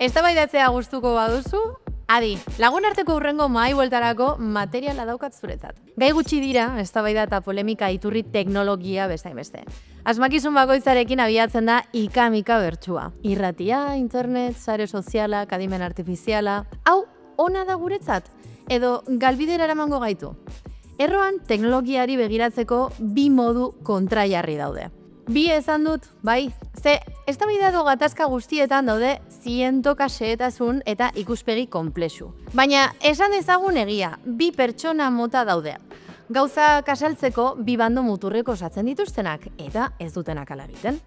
Eztabaidatzea gustuko baduzu, adi, lagunarteko hurrengo mahai bueltarako materiala daukat zuretzat. Gai gutxi dira, eztabaida eta polemika iturri teknologia bezain beste. Asmakizun bakoitzarekin abiatzen da ika-mika bertsua. Irratia, internet, sare sozialak, adimen artifiziala. Hau, ona da guretzat? Edo galbidera eramango gaitu? Erroan, teknologiari begiratzeko bi modu kontraiarri daude. Bi esan dut, bai, ze eztabaida edo gatazka guztietan daude zientoka xehetasun eta ikuspegi konplexu. Baina esan ezagun egia, bi pertsona mota daude. Gauza kasaltzeko bi bando muturreko osatzen dituztenak eta ez dutenak ala egiten.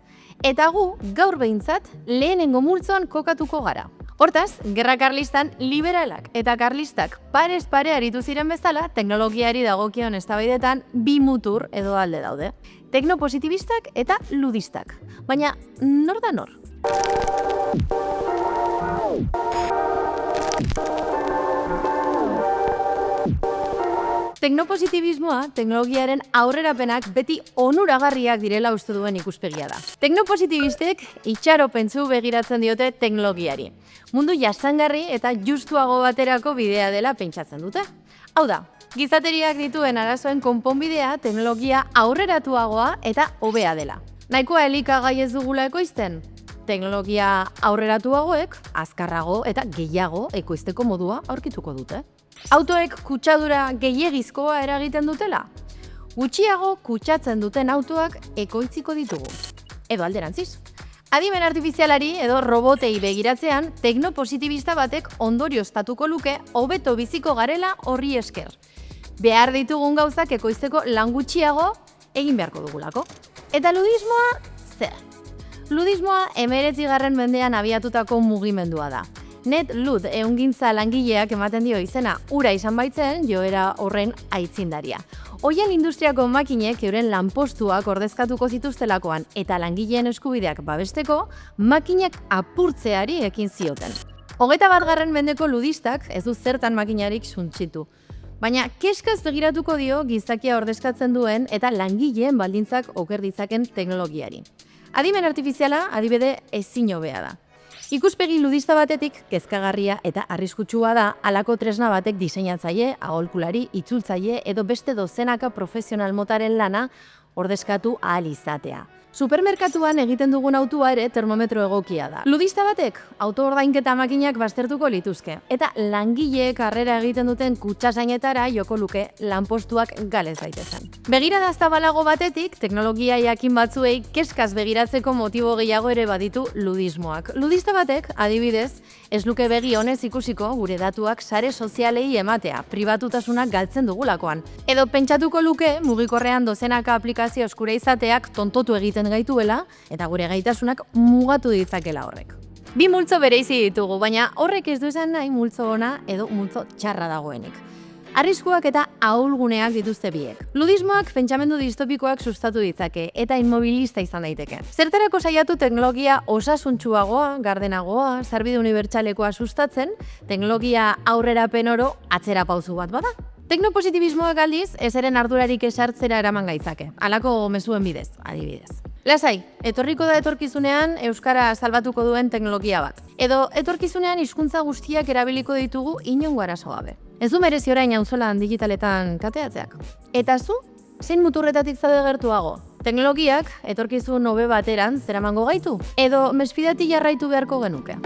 Eta gu, gaur behintzat, lehenengo multzoan kokatuko gara. Hortaz, gerra karlistan liberalak eta karlistak parez pare aritu ziren bezala, teknologiari dagokion eztabaidetan bi mutur edo alde daude. Teknopositibistak eta ludistak. Baina, nor da nor? Teknopositibismoa, teknologiaren aurrerapenak beti onuragarriak direla uste duen ikuspegia da. Teknopositibistek itxaropentsu begiratzen diote teknologiari. Mundu jasangarri eta justuago baterako bidea dela pentsatzen dute. Hau da, gizateriak dituen arazoen konponbidea teknologia aurreratuagoa eta hobea dela. Nahikoa elikagai ez dugula ekoizten? Teknologia aurreratuagoek azkarrago eta gehiago ekoizteko modua aurkituko dute. Autoek kutsadura gehiegizkoa eragiten dutela? Gutxiago kutsatzen duten autoak ekoitziko ditugu. Edo alderantziz. Adimen artifizialari edo robotei begiratzean, teknopositibista batek ondorioztatuko luke hobeto biziko garela horri esker. Behar ditugun gauzak ekoizteko lan gutxiago egin beharko dugulako. Eta ludismoa, zer? Ludismoa 19. mendean abiatutako mugimendua da. Net Lud ehungintza langileak ematen dio izena, ura izan baitzen joera horren aitzindaria. Oiel industriako makinek euren lanpostuak ordezkatuko zituztelakoan eta langileen eskubideak babesteko, makinak apurtzeari ekin zioten. 21. mendeko ludistak ez du zertan makinarik suntsitu. Baina keskaz begiratuko dio gizakia ordezkatzen duen eta langileen baldintzak oker ditzaken teknologiari. Adimen artifiziala adibide ezin hobea da. Ikuspegi ludista batetik kezkagarria eta arriskutsua da halako tresna batek diseinatzaile, aholkulari, itzultzaile edo beste dozenaka profesional motaren lana ordezkatu ahal izatea. Supermerkatuan egiten dugun autua ere termometro egokia da. Ludista batek auto-ordainketa makinak baztertuko lituzke eta langileek harrera egiten duten kutxasainetara joko luke lanpostuak galez daitezen. Begirada zabalago batetik, teknologia jakin batzuei keskaz begiratzeko motibo gehiago ere baditu ludismoak. Ludista batek, adibidez, ez luke begi honez ikusiko gure datuak sare sozialei ematea, pribatutasunak galtzen dugulakoan. Edo pentsatuko luke mugikorrean dozenaka aplikazio eskura izateak tontotu egiten gaituela eta gure gaitasunak mugatu ditzakela horrek. Bi multzo bereizi ditugu, baina horrek ez du esan nahi multzo ona edo multzo txarra dagoenik. Arriskuak eta ahulguneak dituzte biek. Ludismoak pentsamendu distopikoak sustatu ditzake eta inmobilista izan daiteke. Zertarako saiatu teknologia osasuntsuagoa, gardenagoa, sarbide unibertsalekoa sustatzen, teknologia aurrerapen oro atzera pausu bat bada? Teknopositibismoak aldiz, ezeren ardurarik esartzera eraman gaitzake. Halako mezuen bidez, adibidez. Lasai, etorriko da etorkizunean euskara salbatuko duen teknologia bat. Edo etorkizunean hizkuntza guztiak erabiliko ditugu inongo arazo gabe. Ez du merezi orain auzolan digitaletan kateatzeak. Eta zu, zein muturretatik zaude gertuago? Teknologiak etorkizun hobe bateran zeramango gaitu? Edo mesfidati jarraitu beharko genuke?